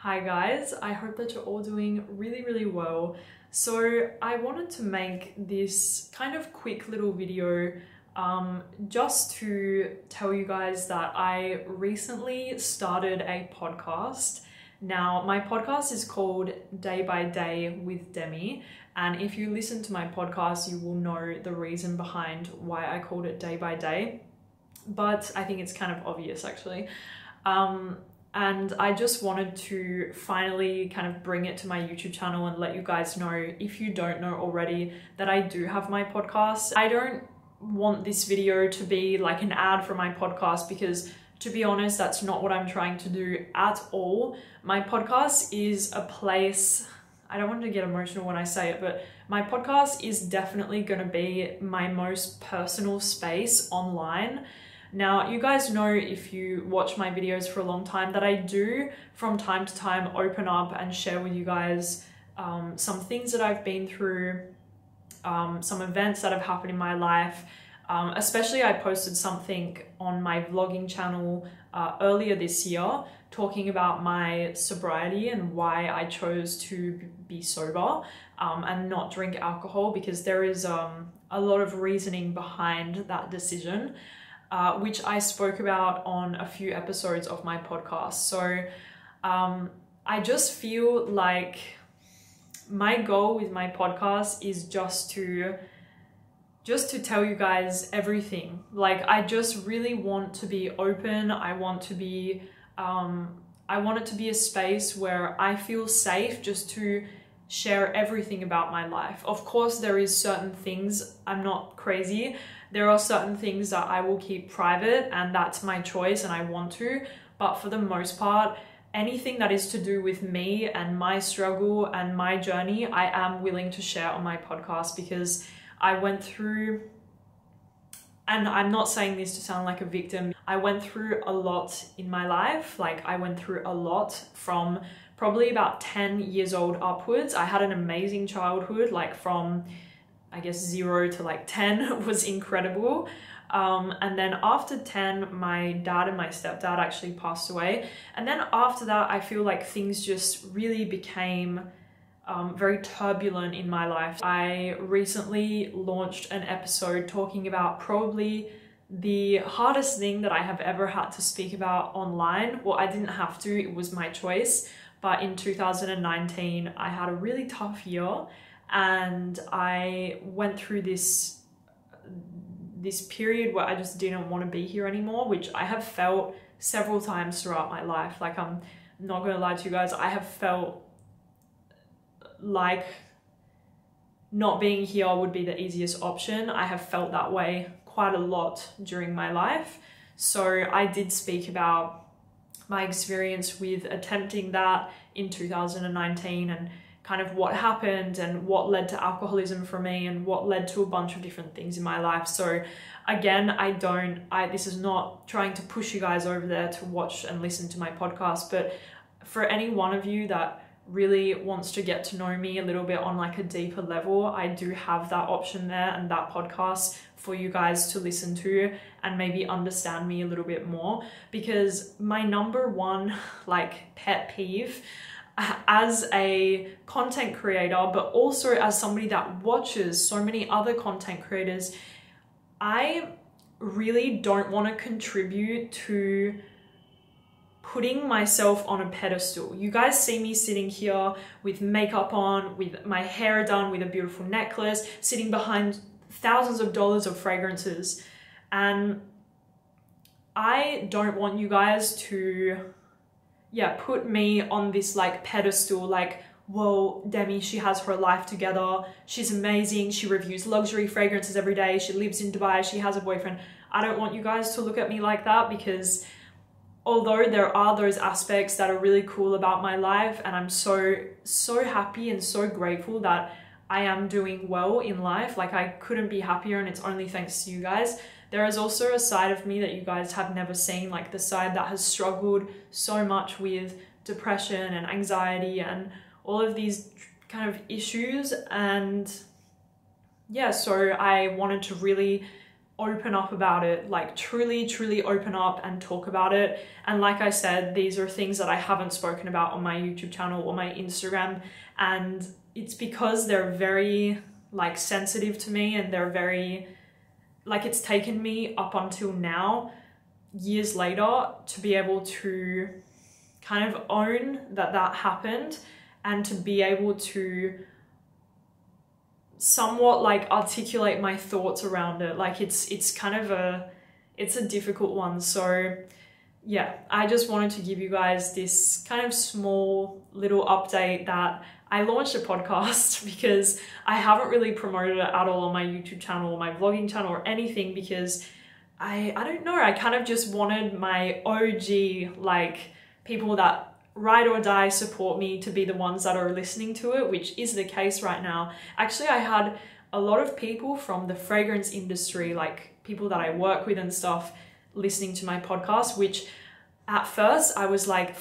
Hi guys, I hope that you're all doing really well. So I wanted to make this kind of quick little video just to tell you guys that I recently started a podcast. Now my podcast is called Day by Day with Demi, and if you listen to my podcast you will know the reason behind why I called it Day by Day, but I think it's kind of obvious actually. And I just wanted to finally kind of bring it to my YouTube channel and let you guys know, if you don't know already, that I do have my podcast. I don't want this video to be like an ad for my podcast because, to be honest, that's not what I'm trying to do at all. My podcast is a place, I don't want to get emotional when I say it, but my podcast is definitely going to be my most personal space online. Now, you guys know, if you watch my videos for a long time, that I do from time to time open up and share with you guys some things that I've been through, some events that have happened in my life. Especially I posted something on my vlogging channel earlier this year talking about my sobriety and why I chose to be sober and not drink alcohol, because there is a lot of reasoning behind that decision. Which I spoke about on a few episodes of my podcast. So I just feel like my goal with my podcast is just to tell you guys everything. Like, I just really want to be open. I want it to be a space where I feel safe just to share everything about my life. Of course, there is certain things, I'm not crazy. There are certain things that I will keep private, and that's my choice and I want to. But for the most part, anything that is to do with me and my struggle and my journey, I am willing to share on my podcast, because I went through, and I'm not saying this to sound like a victim, I went through a lot in my life. Like, I went through a lot from probably about 10 years old upwards. I had an amazing childhood, like from I guess 0 to like 10 was incredible. And then after 10, my dad and my stepdad actually passed away. And then after that, I feel like things just really became very turbulent in my life. I recently launched an episode talking about probably the hardest thing that I have ever had to speak about online. Well, I didn't have to, it was my choice. But in 2019, I had a really tough year. And I went through this period where I just didn't want to be here anymore, which I have felt several times throughout my life. Like, I'm not gonna lie to you guys, I have felt like not being here would be the easiest option. I have felt that way quite a lot during my life. So I did speak about my experience with attempting that in 2019 and kind of what happened and what led to alcoholism for me and what led to a bunch of different things in my life. So again, this is not trying to push you guys over there to watch and listen to my podcast, but for any one of you that really wants to get to know me a little bit on like a deeper level, I do have that option there and that podcast for you guys to listen to and maybe understand me a little bit more. Because my number one like pet peeve as a content creator, but also as somebody that watches so many other content creators, I really don't want to contribute to putting myself on a pedestal. You guys see me sitting here with makeup on, with my hair done, with a beautiful necklace, sitting behind thousands of dollars of fragrances. And I don't want you guys to put me on this like pedestal, like, whoa, Demi, she has her life together, she's amazing, she reviews luxury fragrances every day, she lives in Dubai, she has a boyfriend. I don't want you guys to look at me like that, because although there are those aspects that are really cool about my life, and I'm so happy and so grateful that I am doing well in life, like I couldn't be happier, and it's only thanks to you guys. There is also a side of me that you guys have never seen, like the side that has struggled so much with depression and anxiety and all of these kind of issues. And yeah, so I wanted to really open up about it, like truly open up and talk about it. And like I said, these are things that I haven't spoken about on my YouTube channel or my Instagram, and it's because they're very like sensitive to me, and they're very like, it's taken me up until now, years later, to be able to kind of own that that happened, and to be able to somewhat like articulate my thoughts around it. Like it's kind of it's a difficult one. So yeah, I just wanted to give you guys this kind of small little update that I launched a podcast because I haven't really promoted it at all on my YouTube channel or my vlogging channel or anything, because I don't know, I kind of just wanted my OG, like people that ride or die support me, to be the ones that are listening to it, which is the case right now. Actually, I had a lot of people from the fragrance industry, like people that I work with and stuff, listening to my podcast, which at first I was like,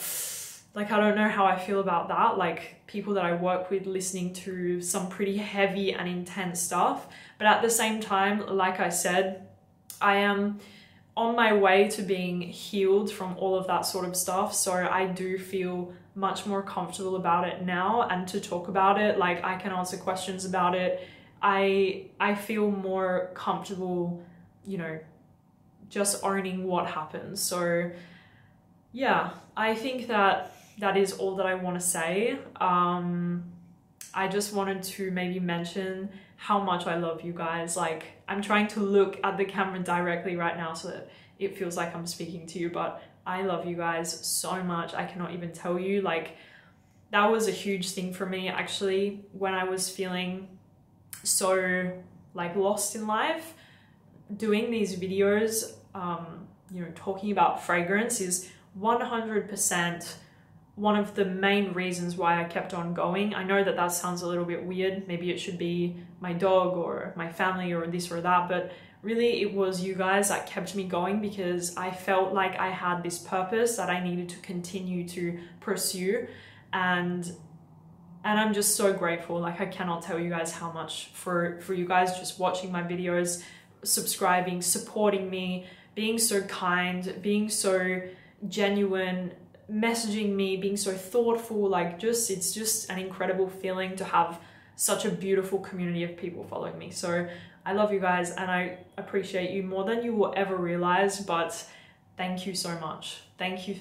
I don't know how I feel about that. Like people that I work with listening to some pretty heavy and intense stuff. But at the same time, like I said, I am on my way to being healed from all of that sort of stuff. So I do feel much more comfortable about it now, and to talk about it, like I can answer questions about it. I feel more comfortable, you know, just owning what happens. So yeah, I think that that is all that I want to say. I just wanted to maybe mention how much I love you guys. Like I'm trying to look at the camera directly right now so that it feels like I'm speaking to you, but I love you guys so much. I cannot even tell you. Like that was a huge thing for me actually, when I was feeling so like lost in life. Doing these videos, you know, talking about fragrance is 100% one of the main reasons why I kept on going. I know that that sounds a little bit weird. Maybe it should be my dog or my family or this or that, but really it was you guys that kept me going, because I felt like I had this purpose that I needed to continue to pursue. And I'm just so grateful. Like I cannot tell you guys how much for you guys just watching my videos, subscribing, supporting me, being so kind, being so genuine, messaging me, being so thoughtful. Like just, it's just an incredible feeling to have such a beautiful community of people following me. So I love you guys, and I appreciate you more than you will ever realize. But thank you so much. Thank you.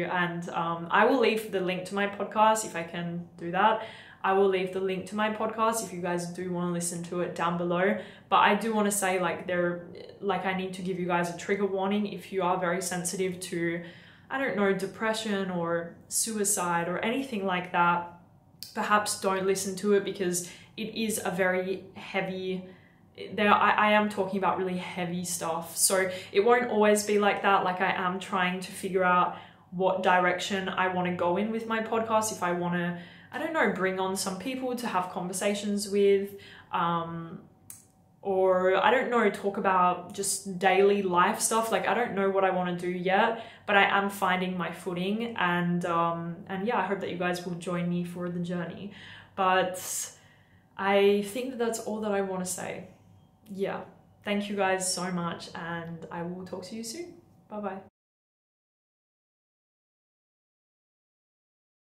And I will leave the link to my podcast, if I can do that. I will leave the link to my podcast if you guys do want to listen to it down below. But I do want to say, like, I need to give you guys a trigger warning. If you are very sensitive to, I don't know, depression or suicide or anything like that, perhaps don't listen to it, because it is a very heavy, I am talking about really heavy stuff. So it won't always be like that. Like I am trying to figure out what direction I want to go in with my podcast. If I want to, I don't know, bring on some people to have conversations with, or I don't know, talk about just daily life stuff. Like I don't know what I want to do yet, but I am finding my footing, and yeah, I hope that you guys will join me for the journey. But I think that that's all that I want to say. Yeah, thank you guys so much, and I will talk to you soon. Bye bye.